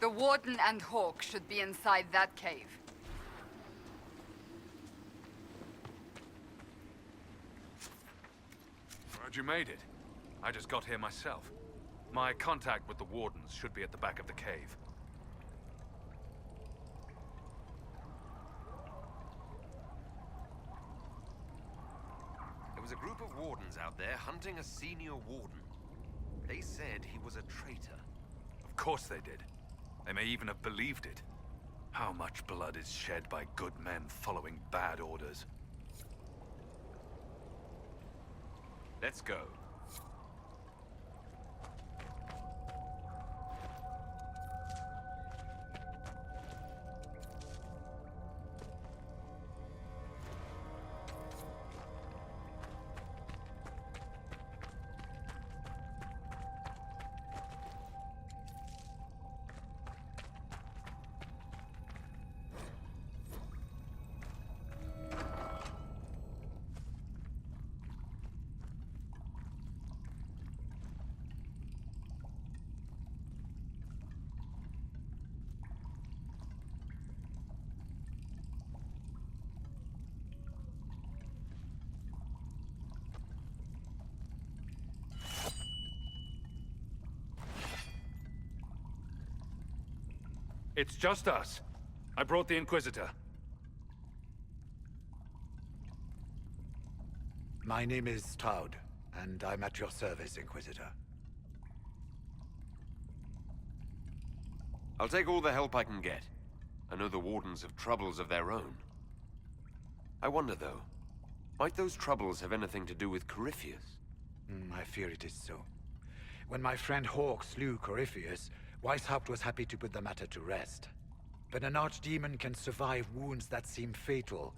The Warden and Hawk should be inside that cave. Glad you made it. I just got here myself. My contact with the Wardens should be at the back of the cave. There was a group of Wardens out there hunting a senior Warden. They said he was a traitor. Of course they did. They may even have believed it. How much blood is shed by good men following bad orders? Let's go. It's just us. I brought the Inquisitor. My name is Stroud, and I'm at your service, Inquisitor. I'll take all the help I can get. I know the Wardens have troubles of their own. I wonder, though, might those troubles have anything to do with Corypheus? I fear it is so. When my friend Hawk slew Corypheus, Weishaupt was happy to put the matter to rest. But an archdemon can survive wounds that seem fatal,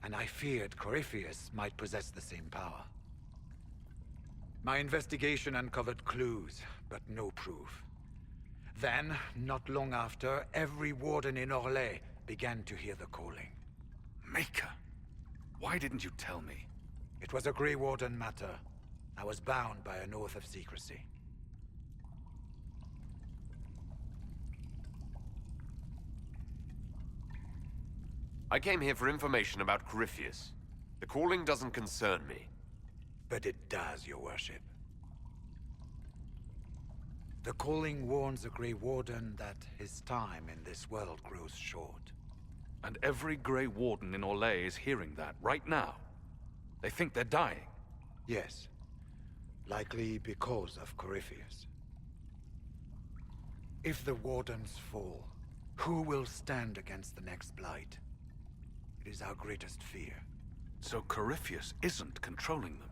and I feared Corypheus might possess the same power. My investigation uncovered clues, but no proof. Then, not long after, every warden in Orlais began to hear the calling. Maker, why didn't you tell me? It was a Grey Warden matter. I was bound by an oath of secrecy. I came here for information about Corypheus. The calling doesn't concern me. But it does, your worship. The calling warns the Grey Warden that his time in this world grows short. And every Grey Warden in Orlais is hearing that right now. They think they're dying. Yes. Likely because of Corypheus. If the Wardens fall, who will stand against the next Blight? It is our greatest fear. So Corypheus isn't controlling them.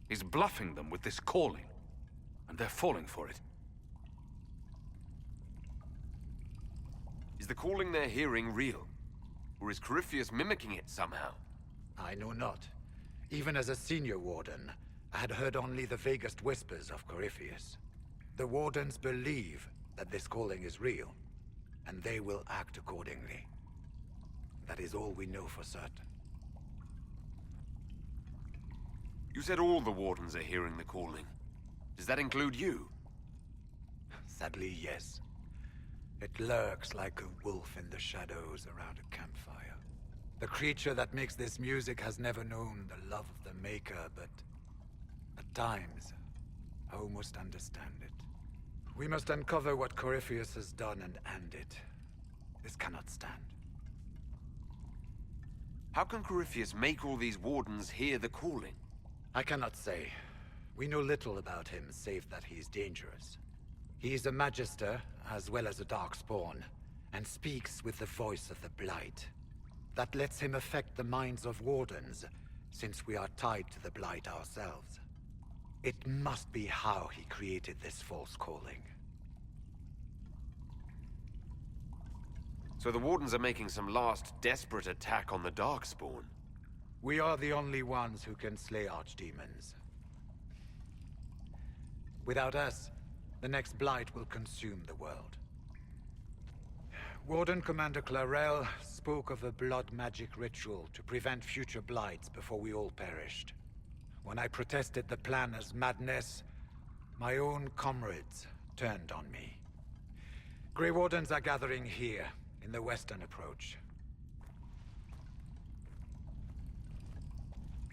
He's bluffing them with this calling. And they're falling for it. Is the calling they're hearing real? Or is Corypheus mimicking it somehow? I know not. Even as a senior Warden, I had heard only the vaguest whispers of Corypheus. The Wardens believe that this calling is real, and they will act accordingly. That is all we know for certain. You said all the Wardens are hearing the calling. Does that include you? Sadly, yes. It lurks like a wolf in the shadows around a campfire. The creature that makes this music has never known the love of the Maker, but at times, I almost understand it. We must uncover what Corypheus has done and end it. This cannot stand. How can Corypheus make all these Wardens hear the calling? I cannot say. We know little about him, save that he is dangerous. He is a Magister, as well as a Darkspawn, and speaks with the voice of the Blight. That lets him affect the minds of Wardens, since we are tied to the Blight ourselves. It must be how he created this false calling. So the Wardens are making some last desperate attack on the Darkspawn. We are the only ones who can slay archdemons. Without us, the next Blight will consume the world. Warden Commander Clarel spoke of a blood magic ritual to prevent future Blights before we all perished. When I protested the plan as madness, my own comrades turned on me. Grey Wardens are gathering here, in the western approach.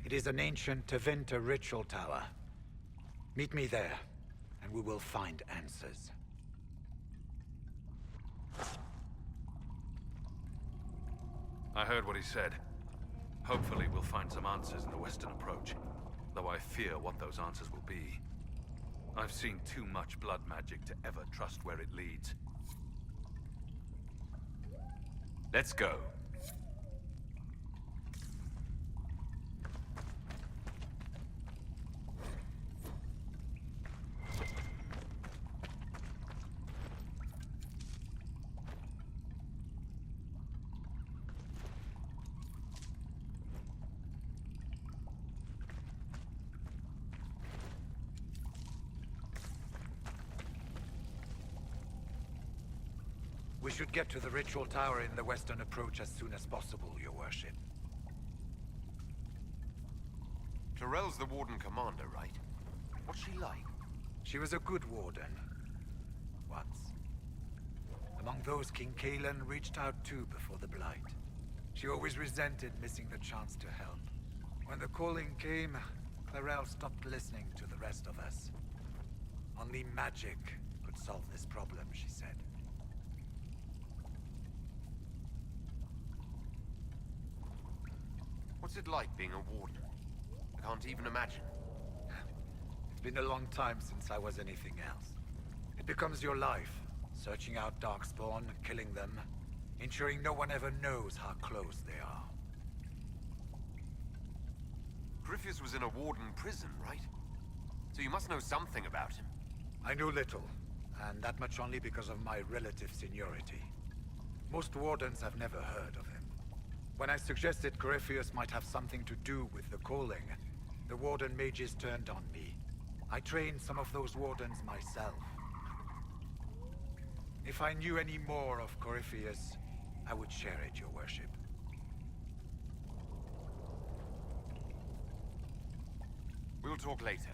It is an ancient Tevinter ritual tower. Meet me there, and we will find answers. I heard what he said. Hopefully we'll find some answers in the western approach, though I fear what those answers will be. I've seen too much blood magic to ever trust where it leads. Let's go. We should get to the ritual tower in the western approach as soon as possible, Your Worship. Tyrell's the Warden Commander, right? What's she like? She was a good warden. Once. Among those King Kalen reached out to before the Blight. She always resented missing the chance to help. When the calling came, Clarel stopped listening to the rest of us. Only magic could solve this problem, she said. What's it like being a warden? I can't even imagine. It's been a long time since I was anything else. It becomes your life, searching out Darkspawn, killing them, ensuring no one ever knows how close they are. Corypheus was in a warden prison, right? So you must know something about him. I knew little, and that much only because of my relative seniority. Most wardens have never heard of him. When I suggested Corypheus might have something to do with the calling, the warden mages turned on me. I trained some of those wardens myself. If I knew any more of Corypheus, I would share it, Your Worship. We'll talk later.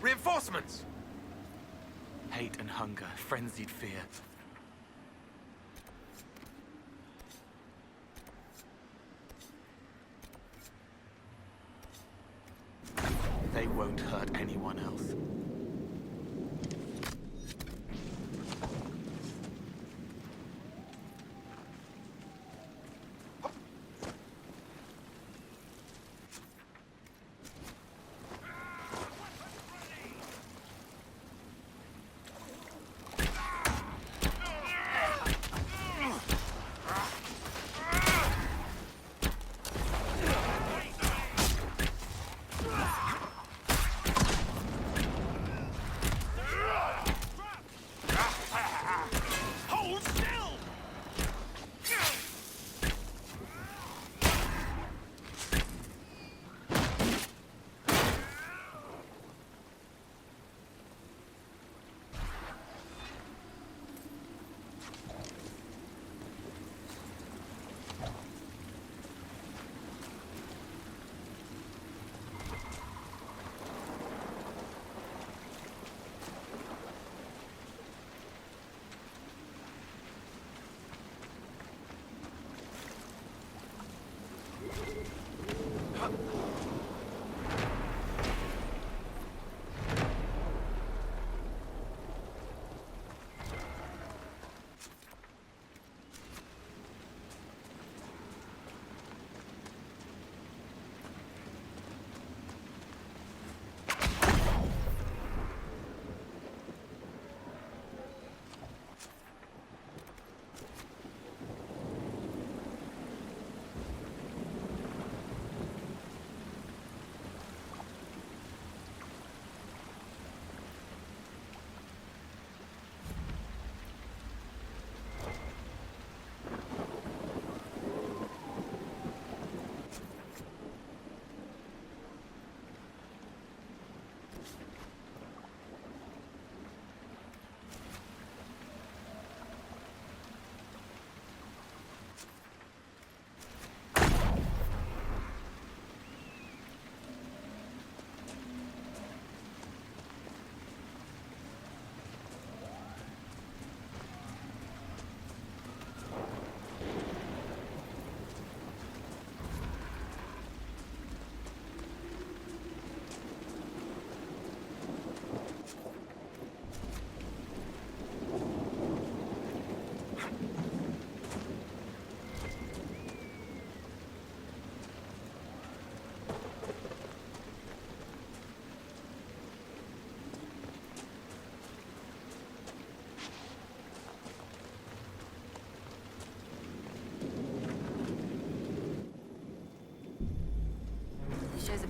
Reinforcements! Hate and hunger, frenzied fear. They won't hurt anyone else.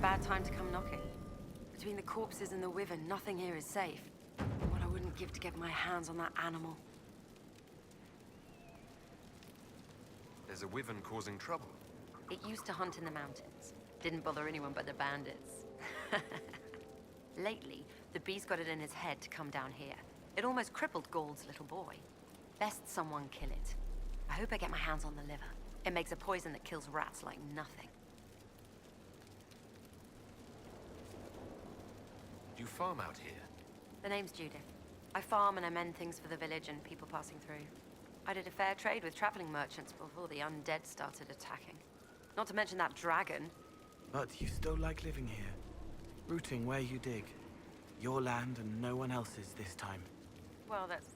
bad time to come knocking. Between the corpses and the Wyvern, nothing here is safe. What I wouldn't give to get my hands on that animal. There's a Wyvern causing trouble. It used to hunt in the mountains. Didn't bother anyone but the bandits. Lately, the beast got it in his head to come down here. It almost crippled Gauld's little boy. Best someone kill it. I hope I get my hands on the liver. It makes a poison that kills rats like nothing. Do you farm out here? The name's Judith. I farm and I mend things for the village and people passing through. I did a fair trade with traveling merchants before the undead started attacking. Not to mention that dragon. But you still like living here. Rooting where you dig. Your land and no one else's this time. Well, that's...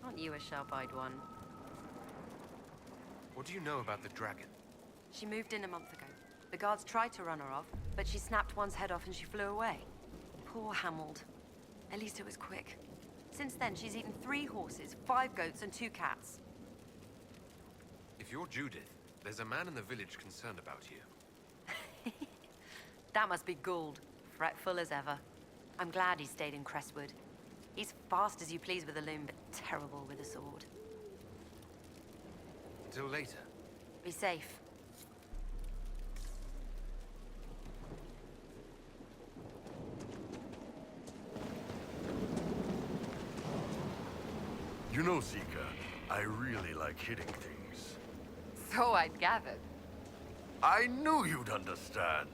Aren't you a sharp-eyed one? What do you know about the dragon? She moved in a month ago. The guards tried to run her off, but she snapped one's head off and she flew away. Poor Hamold. At least it was quick. Since then, she's eaten 3 horses, 5 goats, and 2 cats. If you're Judith, there's a man in the village concerned about you. That must be Gould. Fretful as ever. I'm glad he stayed in Crestwood. He's fast as you please with a loom, but terrible with a sword. Till later. Be safe. You know, Seeker, I really like hitting things. So I'd gathered. I knew you'd understand.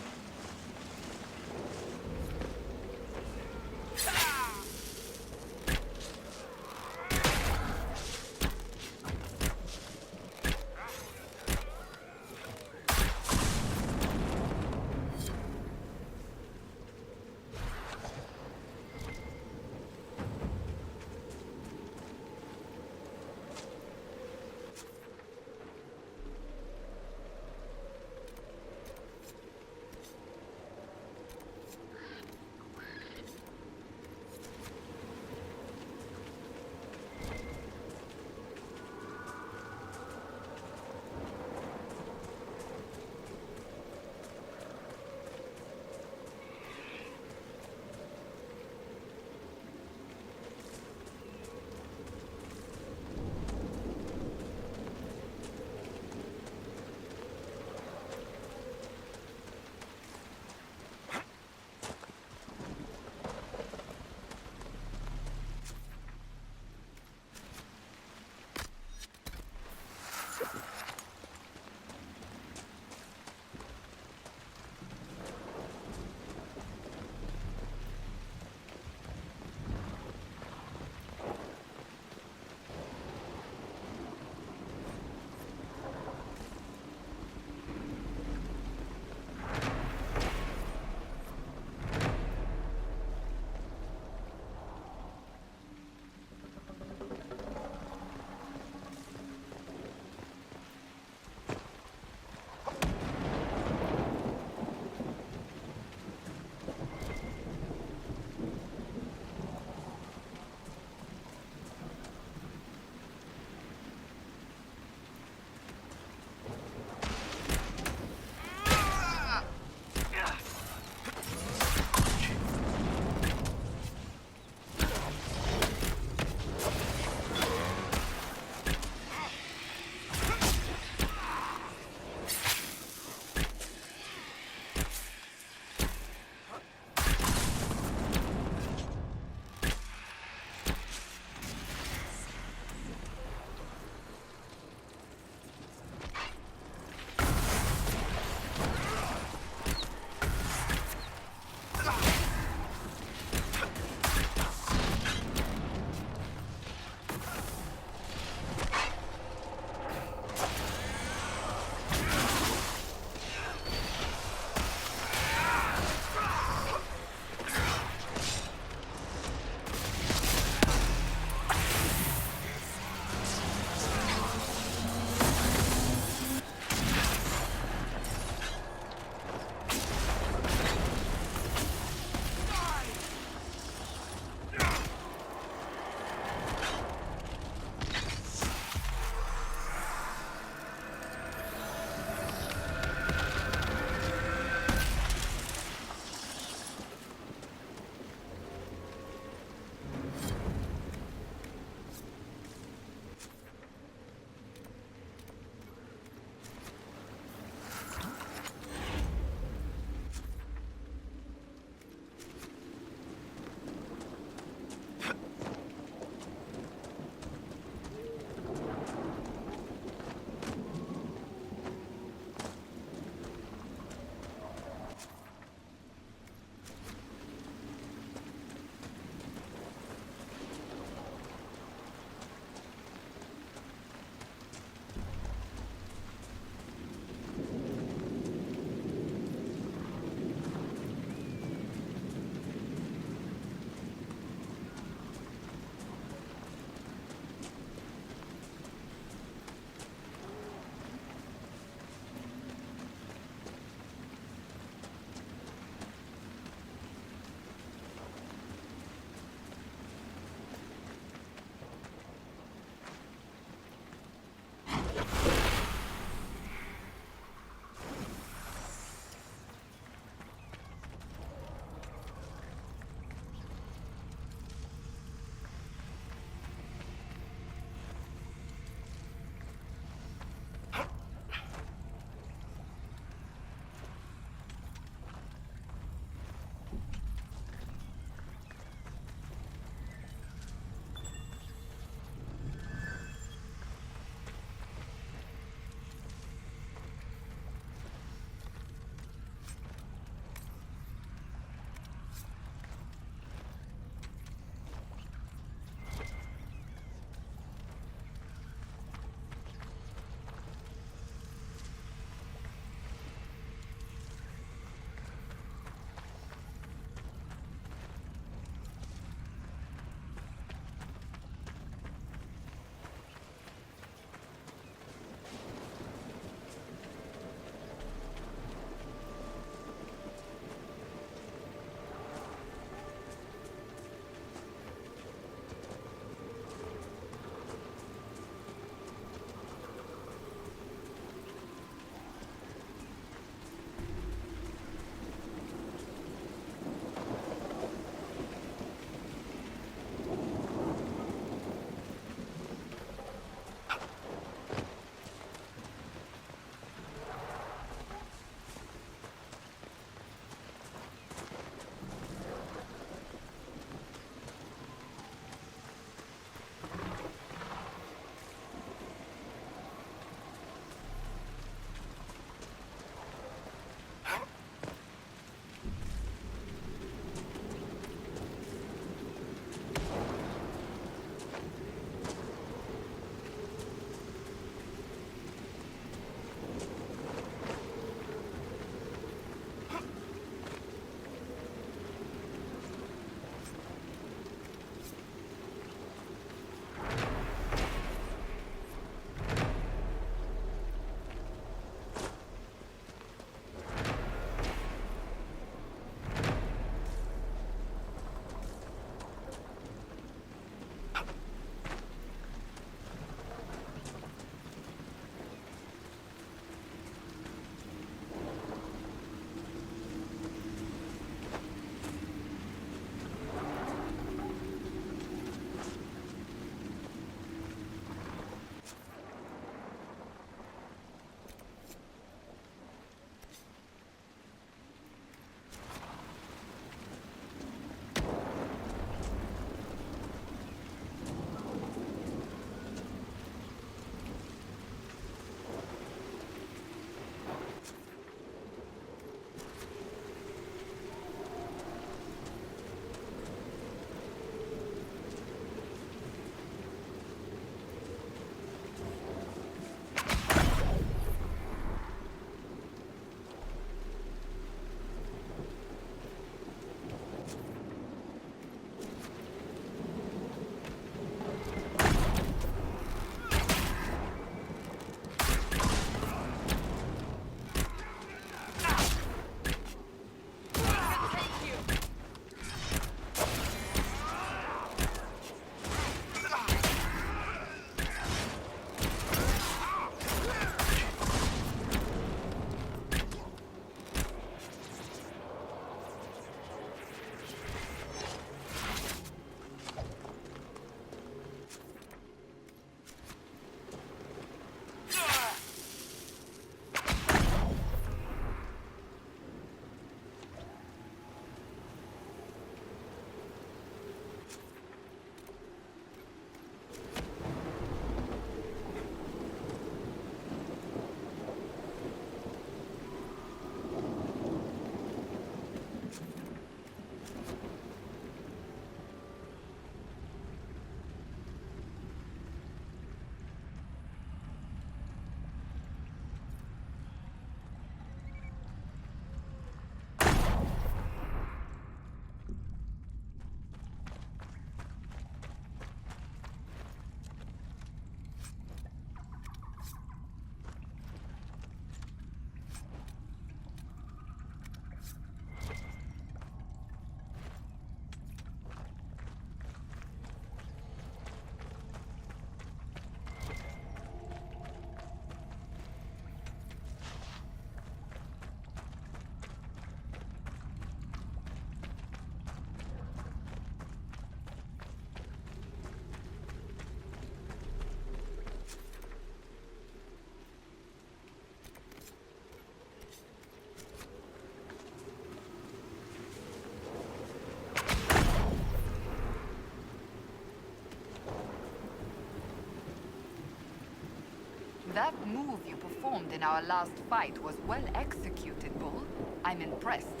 that move you performed in our last fight was well executed, Bull. I'm impressed.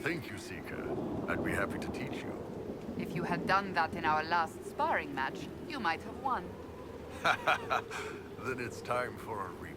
Thank you, Seeker. I'd be happy to teach you. If you had done that in our last sparring match, you might have won. Then it's time for a rematch.